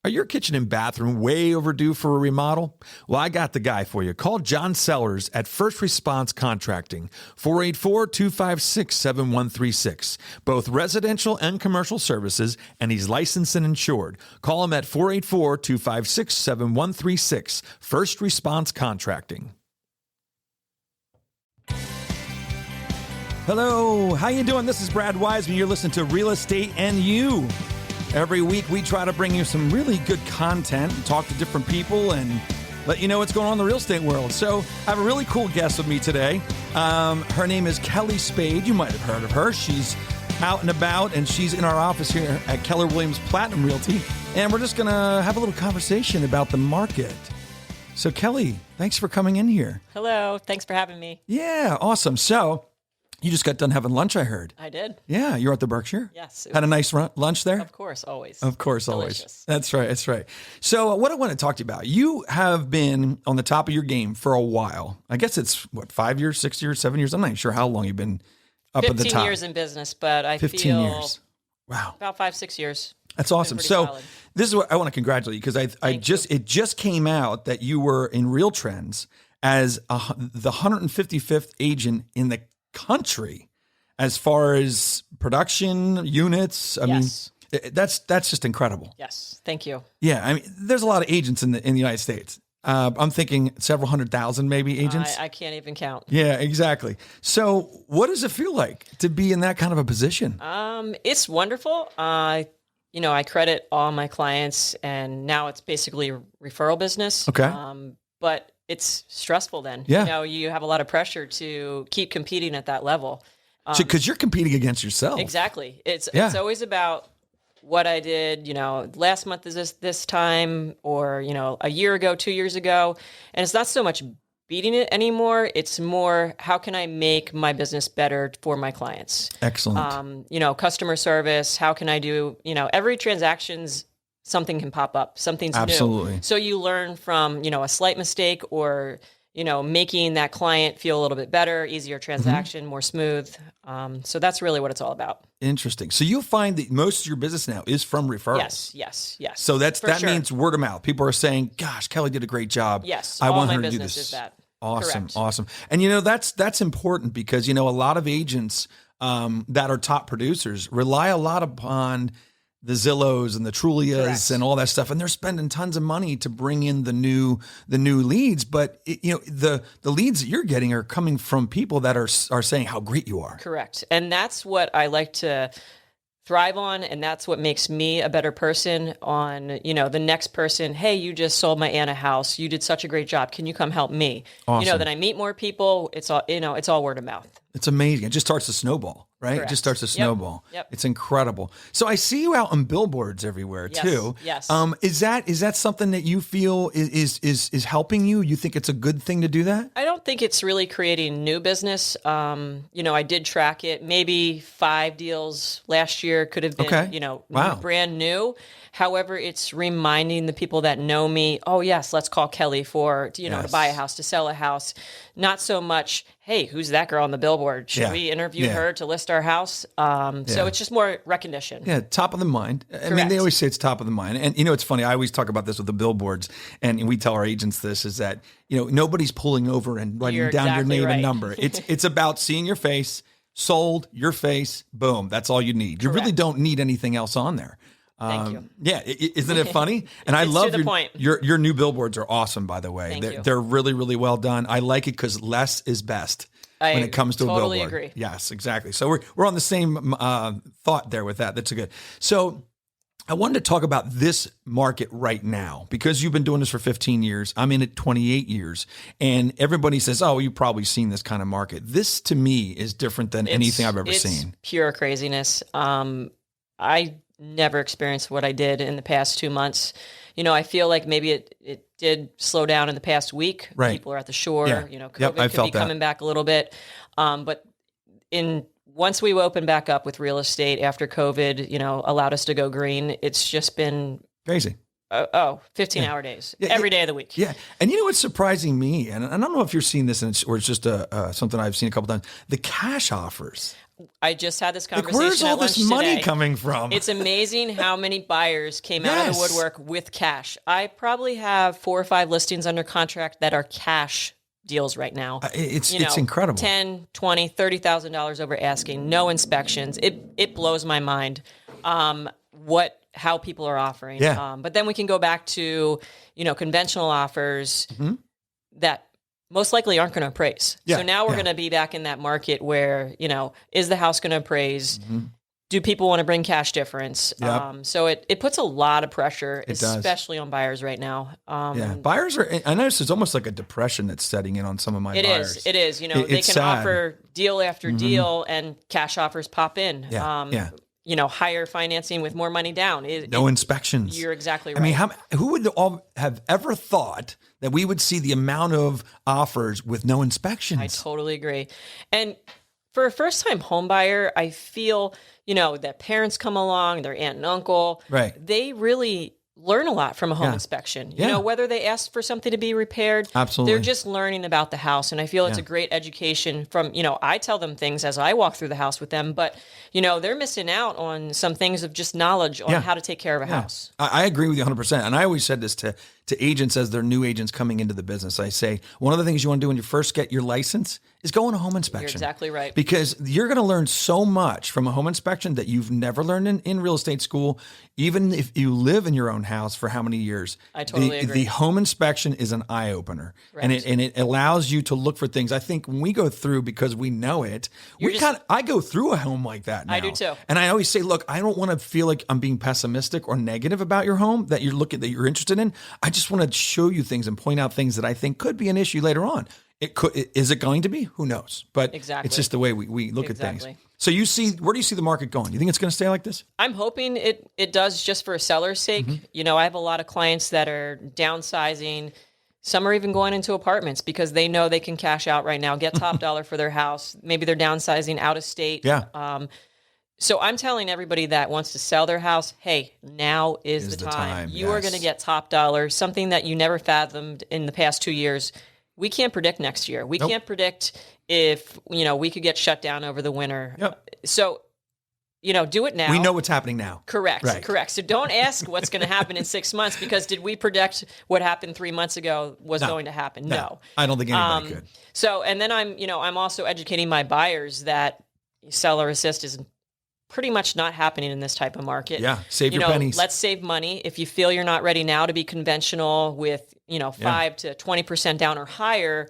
Are your kitchen and bathroom way overdue for a remodel? Well, I got the guy for you. Call John Sellers at First Response Contracting, 484-256-7136. Both residential and commercial services, and he's licensed and insured. Call him at 484-256-7136. First Response Contracting. Hello, how you doing? This is Brad Weisman. You're listening to Real Estate and You. Every week, we try to bring you some really good content, talk to different people, and let you know what's going on in the real estate world. So I have a really cool guest with me today. Her name is Kelly Spayd. You might have heard of her. She's out and about, and she's in our office here at Keller Williams Platinum Realty. And we're just going to have a little conversation about the market. So, Kelly, thanks for coming in here. Hello. Thanks for having me. Yeah, awesome. So, you just got done having lunch, I heard. I did. Yeah, you're at the Berkshire? Yes. Had a nice lunch there? Of course, always. Of course, Delicious. always. That's right, that's right. So what I want to talk to you about, you have been on the top of your game for a while. I guess it's, 5 years, 6 years, 7 years? I'm not even sure how long you've been up at the top. 15 years in business, but I 15 feel years. Wow. about 5-6 years. That's awesome. So solid. This is what I want to congratulate you, because it just came out that you were in Real Trends as the 155th agent in the country. As far as production units, I mean, that's just incredible. Yes, thank you. Yeah, I mean, there's a lot of agents in the United States. I'm thinking several 100,000 maybe agents. I can't even count. Yeah, exactly. So, what does it feel like to be in that kind of a position? It's wonderful. I credit all my clients, and now it's basically a referral business. Okay. But it's stressful then. Yeah. You have a lot of pressure to keep competing at that level. Because you're competing against yourself. Exactly. It's always about what I did, last month is this time, or, a year ago, 2 years ago. And it's not so much beating it anymore. It's more, how can I make my business better for my clients? Excellent. Customer service, how can I do, every transaction's something can pop up, something's Absolutely. new. So you learn from, a slight mistake, or making that client feel a little bit better, easier transaction, more smooth. So that's really what it's all about. Interesting. So you find that most of your business now is from referrals. Yes. So that means word of mouth. People are saying, "Gosh, Kelly did a great job." Yes, I all want my her to do business this." is that. Awesome, Correct. awesome. And that's important, because a lot of agents that are top producers rely a lot upon the Zillows and the Trulias Correct. and all that stuff, and they're spending tons of money to bring in the new leads. But the leads that you're getting are coming from people that are saying how great you are. Correct. And that's what I like to thrive on, and that's what makes me a better person on, the next person. Hey, you just sold my aunt a house. You did such a great job. Can you come help me? Awesome. Then I meet more people. It's all, it's all word of mouth. It's amazing. It just starts to snowball, right? Correct. It just starts to snowball. Yep. It's incredible. So I see you out on billboards everywhere too. Yes. Is that something that you feel is helping you? You think it's a good thing to do that? I don't think it's really creating new business. I did track it. Maybe 5 deals last year could have been, Okay. Wow. brand new. However, it's reminding the people that know me, oh yes, let's call Kelly for, to buy a house, to sell a house. Not so much, hey, who's that girl on the billboard? Should we interview her to list our house? So it's just more recognition. Yeah, top of the mind. I mean, they always say it's top of the mind. And it's funny, I always talk about this with the billboards, and we tell our agents this, is that, nobody's pulling over and writing down your name and number. It's about seeing your face, sold, your face, boom. That's all you need. You really don't need anything else on there. Thank you. Yeah, isn't it funny? And I love your new billboards are awesome, by the way. They're really, really well done. I like it because less is best when it comes to a billboard. I totally agree. Yes, exactly. So we're on the same thought there with that. That's good. So I wanted to talk about this market right now, because you've been doing this for 15 years. I'm in it 28 years. And everybody says, oh, you've probably seen this kind of market. This, to me, is different than anything I've ever seen. It's pure craziness. I never experienced what I did in the past 2 months. I feel like maybe it did slow down in the past week. Right. People are at the shore. Yeah. COVID could be coming back a little bit. But once we opened back up with real estate after COVID, allowed us to go green, it's just been crazy. 15-hour days every day of the week. Yeah. And you know what's surprising me, and I don't know if you're seeing this or it's just something I've seen a couple times, the cash offers. I just had this conversation. Where's all at lunch this money today. coming from? It's amazing how many buyers came out of the woodwork with cash. I probably have 4 or 5 listings under contract that are cash deals right now. It's incredible. $10,000, $20,000, $30,000 over asking, no inspections. It blows my mind how people are offering. Yeah. But then we can go back to, conventional offers that most likely aren't going to appraise. Yeah. So now we're going to be back in that market where, is the house going to appraise? Do people want to bring cash difference? Yep. So it puts a lot of pressure, It does. especially on buyers right now. Buyers I notice it's almost like a depression that's setting in on some of my buyers. It is. They can sad. offer deal after deal and cash offers pop in. Higher financing with more money down. No inspections. You're exactly right. I mean, who would all have ever thought that we would see the amount of offers with no inspections? I totally agree. And for a first-time home buyer, I feel, that parents come along, their aunt and uncle. Right. They really learn a lot from a home inspection. Whether they ask for something to be repaired. Absolutely. They're just learning about the house. And I feel it's a great education from, I tell them things as I walk through the house with them, but, they're missing out on some things of just knowledge on how to take care of a house. I agree with you 100%. And I always said this to agents as they're new agents coming into the business. I say, one of the things you want to do when you first get your license is go on a home inspection. You're exactly right. Because you're going to learn so much from a home inspection that you've never learned in real estate school, even if you live in your own house for how many years. I totally agree. The home inspection is an eye-opener. Right. And it allows you to look for things. I think when we go through, because we know it, I go through a home like that now. I do too. And I always say, look, I don't want to feel like I'm being pessimistic or negative about your home that you're interested in. I just want to show you things and point out things that I think could be an issue later on. Is it going to be? Who knows? But it's just the way we look at things. So where do you see the market going? You think it's going to stay like this? I'm hoping it does, just for a seller's sake. I have a lot of clients that are downsizing. Some are even going into apartments because they know they can cash out right now, get top dollar for their house. Maybe they're downsizing out of state. Yeah. So I'm telling everybody that wants to sell their house, hey, now is the time. You are going to get top dollar, something that you never fathomed in the past 2 years. We can't predict next year. We can't predict if, we could get shut down over the winter. Yep. So, do it now. We know what's happening now. Correct. Right. Correct. So don't ask what's going to happen in 6 months, because did we predict what happened 3 months ago was going to happen? No. I don't think anybody could. So, and then I'm also educating my buyers that seller assist is pretty much not happening in this type of market. Yeah, save your pennies. Let's save money. If you feel you're not ready now to be conventional with, 5 to 20% down or higher,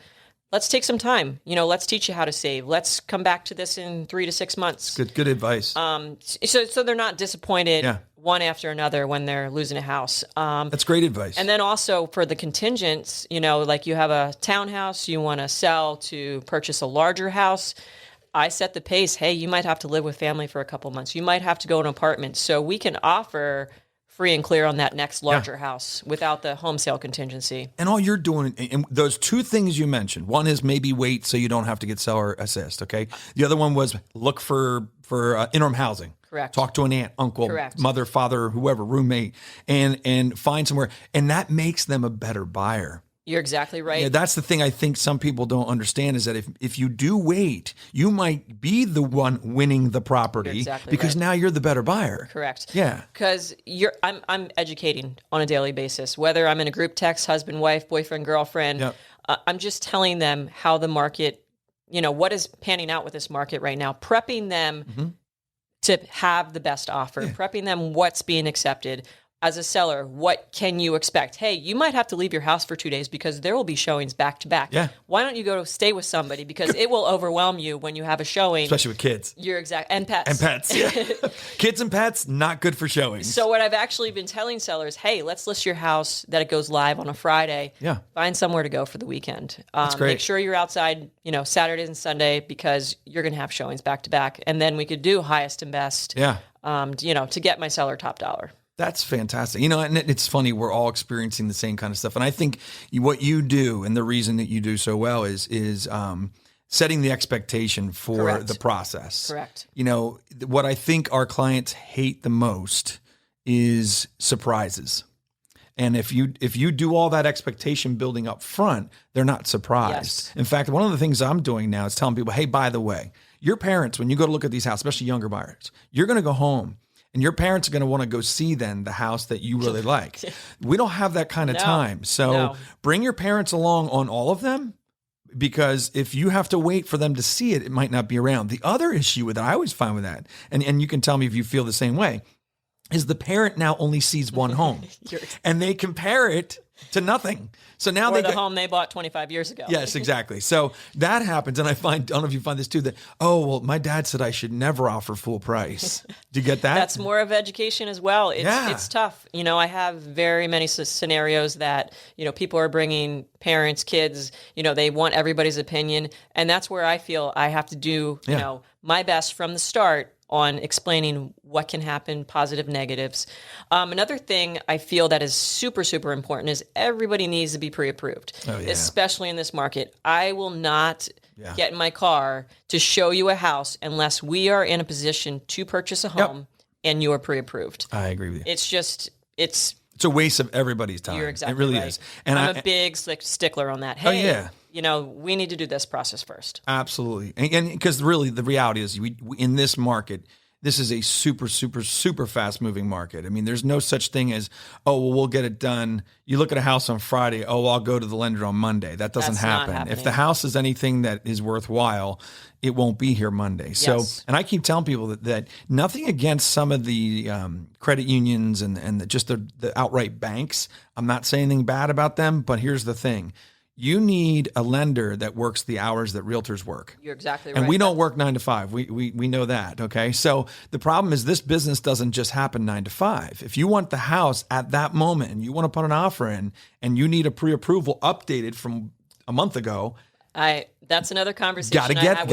let's take some time. Let's teach you how to save. Let's come back to this in 3 to 6 months. Good advice. So they're not disappointed one after another when they're losing a house. That's great advice. And then also for the contingents, like you have a townhouse, you want to sell to purchase a larger house. I set the pace. Hey, you might have to live with family for a couple months. You might have to go in an apartment. So we can offer free and clear on that next larger house without the home sale contingency. And all you're doing, and those 2 things you mentioned, one is maybe wait so you don't have to get seller assist, okay? The other one was look for interim housing. Correct. Talk to an aunt, uncle, Correct. mother, father, whoever, roommate, and find somewhere. And that makes them a better buyer. You're exactly right. Yeah, that's the thing I think some people don't understand is that if you do wait, you might be the one winning the property because now you're the better buyer. Correct. Yeah. Because I'm educating on a daily basis, whether I'm in a group text, husband, wife, boyfriend, girlfriend. Yep. I'm just telling them how the market, what is panning out with this market right now, prepping them to have the best offer, prepping them what's being accepted. As a seller, what can you expect? Hey, you might have to leave your house for 2 days because there will be showings back to back. Yeah. Why don't you go stay with somebody? Because it will overwhelm you when you have a showing. Especially with kids. You're exact. And pets. And pets. Yeah. Kids and pets, not good for showings. So what I've actually been telling sellers, hey, let's list your house that it goes live on a Friday. Yeah. Find somewhere to go for the weekend. That's great. Make sure you're outside, Saturdays and Sunday because you're going to have showings back to back. And then we could do highest and best, to get my seller top dollar. That's fantastic. And it's funny, we're all experiencing the same kind of stuff. And I think what you do and the reason that you do so well is setting the expectation for the process. Correct. What I think our clients hate the most is surprises. And if you do all that expectation building up front, they're not surprised. Yes. In fact, one of the things I'm doing now is telling people, hey, by the way, your parents, when you go to look at these houses, especially younger buyers, you're going to go home and your parents are going to want to go see then the house that you really like. We don't have that kind of time. So bring your parents along on all of them, because if you have to wait for them to see it, it might not be around. The other issue with that, I always find with that, and you can tell me if you feel the same way, is the parent now only sees one home and they compare it to nothing. So now or the home they bought 25 years ago. Yes, exactly. So that happens. And I don't know if you find this too, that, oh, well, my dad said I should never offer full price. Do you get that? That's more of education as well. It's tough. I have very many scenarios that, people are bringing parents, kids, they want everybody's opinion. And that's where I feel I have to do, my best from the start on explaining what can happen, positive, negatives. Another thing I feel that is super, super important is everybody needs to be pre-approved, especially in this market. I will not get in my car to show you a house unless we are in a position to purchase a home and you are pre-approved. I agree with you. It's a waste of everybody's time. You're exactly It really right. is. And I'm a big stickler on that. Hey, we need to do this process first. Absolutely. And because really the reality is we in this market, this is a super, super, super fast moving market. I mean, there's no such thing as, oh, well, we'll get it done. You look at a house on Friday, oh, I'll go to the lender on Monday. That doesn't happen. If the house is anything that is worthwhile, it won't be here Monday. So, and I keep telling people that nothing against some of the credit unions and just the outright banks. I'm not saying anything bad about them, but here's the thing. You need a lender that works the hours that realtors work. You're exactly right. And we don't work 9 to 5. We know that. Okay. So the problem is this business doesn't just happen 9 to 5. If you want the house at that moment and you want to put an offer in and you need a pre-approval updated from a month ago. That's another conversation. Gotta get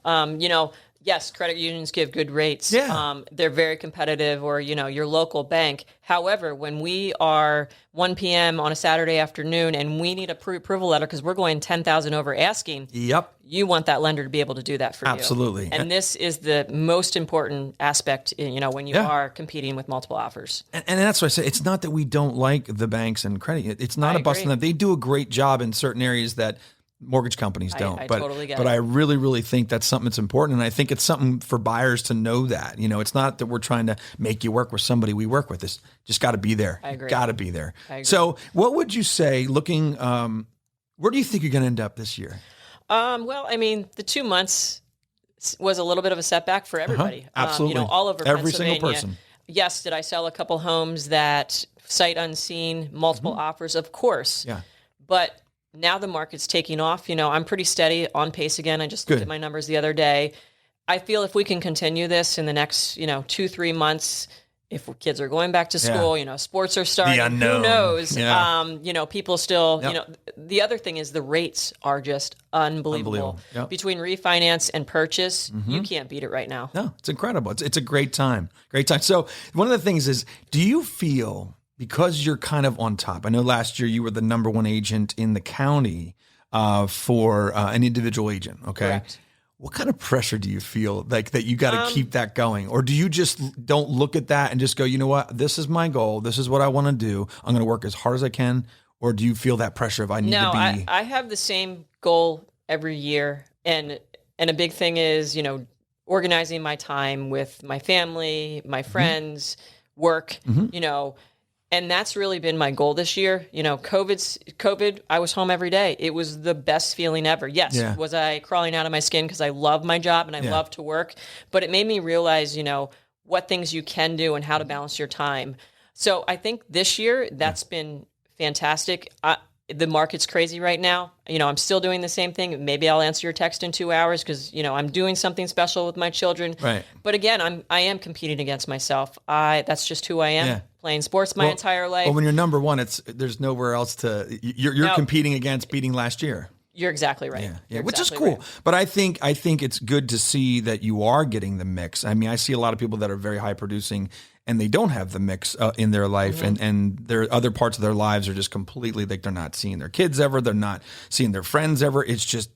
now. Yes, credit unions give good rates. Yeah. They're very competitive, or, your local bank. However, when we are 1 p.m. on a Saturday afternoon and we need a pre-approval letter because we're going 10,000 over asking, you want that lender to be able to do that for you. Absolutely. And this is the most important aspect, when you are competing with multiple offers. And that's why I say it's not that we don't like the banks and credit. It's not a bust on them. They do a great job in certain areas that mortgage companies don't. I totally get it. But I really, really think that's something that's important. And I think it's something for buyers to know that. It's not that we're trying to make you work with somebody we work with. It's just got to be there. I agree. Got to be there. I agree. So what would you say, looking, where do you think you're going to end up this year? Well, I mean, the 2 months was a little bit of a setback for everybody. Absolutely. All over every Pennsylvania. single person. Yes, did I sell a couple homes that sight unseen, multiple offers? Of course. Yeah. But now the market's taking off. I'm pretty steady, on pace again. I just looked at my numbers the other day. I feel if we can continue this in the next, 2-3 months, if kids are going back to school, sports are starting, the unknown. Who knows? Yeah. People still, the other thing is the rates are just unbelievable. Yep. Between refinance and purchase, you can't beat it right now. No, it's incredible. It's a great time. Great time. So one of the things is, do you feel, because you're kind of on top, I know last year you were the number one agent in the county for an individual agent, okay? Correct. What kind of pressure do you feel like that you got to keep that going? Or do you just don't look at that and just go, you know what, this is my goal. This is what I want to do. I'm going to work as hard as I can. Or do you feel that pressure of I need to be? No, I have the same goal every year. And a big thing is, organizing my time with my family, my friends, work, and that's really been my goal this year. COVID, I was home every day. It was the best feeling ever. Yes, was I crawling out of my skin because I love my job and I love to work, but it made me realize, what things you can do and how to balance your time. So I think this year that's been fantastic. The market's crazy right now. I'm still doing the same thing. Maybe I'll answer your text in 2 hours because, I'm doing something special with my children. Right. But again, I am competing against myself. That's just who I am. Yeah. Playing sports my entire life. Well, when you're number one, there's nowhere else to. You're competing against beating last year. You're exactly right. Yeah, which is cool. Right. But I think it's good to see that you are getting the mix. I mean, I see a lot of people that are very high producing and they don't have the mix in their life, and their other parts of their lives are just completely like they're not seeing their kids ever, they're not seeing their friends ever. It's just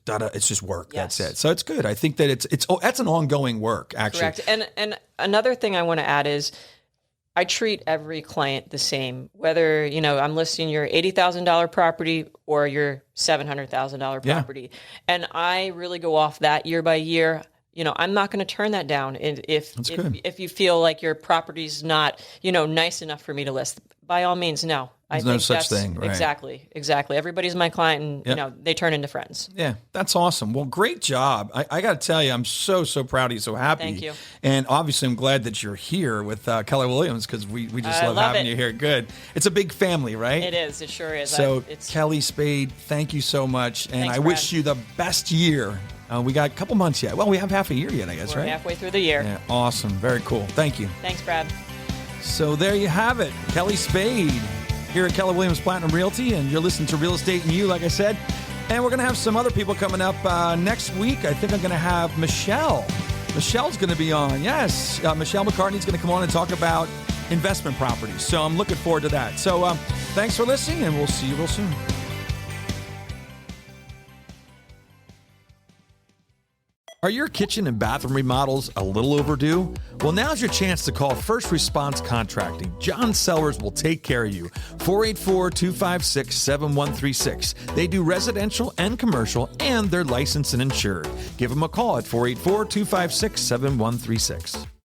work. Yes. That's it. So it's good. I think that that's an ongoing work actually. Correct. And another thing I want to add is, I treat every client the same, whether, I'm listing your $80,000 property or your $700,000 property. And I really go off that year by year. I'm not going to turn that down. And if you feel like your property's not, nice enough for me to list, by all means, no. There's no such thing, right? Exactly. Everybody's my client, and they turn into friends. Yeah, that's awesome. Well, great job. I got to tell you, I'm so proud of you, so happy. Thank you. And obviously, I'm glad that you're here with Keller Williams, because we just love having you here. Good. It's a big family, right? It is. It sure is. So, Kelly Spayd, thank you so much, and thanks, I wish you the best year. We got a couple months yet. Well, we have half a year yet, I guess, We're right? halfway through the year. Yeah, awesome. Very cool. Thank you. Thanks, Brad. So there you have it. Kelly Spayd here at Keller Williams Platinum Realty, and you're listening to Real Estate and You, like I said. And we're going to have some other people coming up next week. I think I'm going to have Michelle. Michelle's going to be on. Yes, Michelle McCartney's going to come on and talk about investment properties. So I'm looking forward to that. So thanks for listening, and we'll see you real soon. Are your kitchen and bathroom remodels a little overdue? Well, now's your chance to call First Response Contracting. John Sellers will take care of you. 484-256-7136. They do residential and commercial, and they're licensed and insured. Give them a call at 484-256-7136.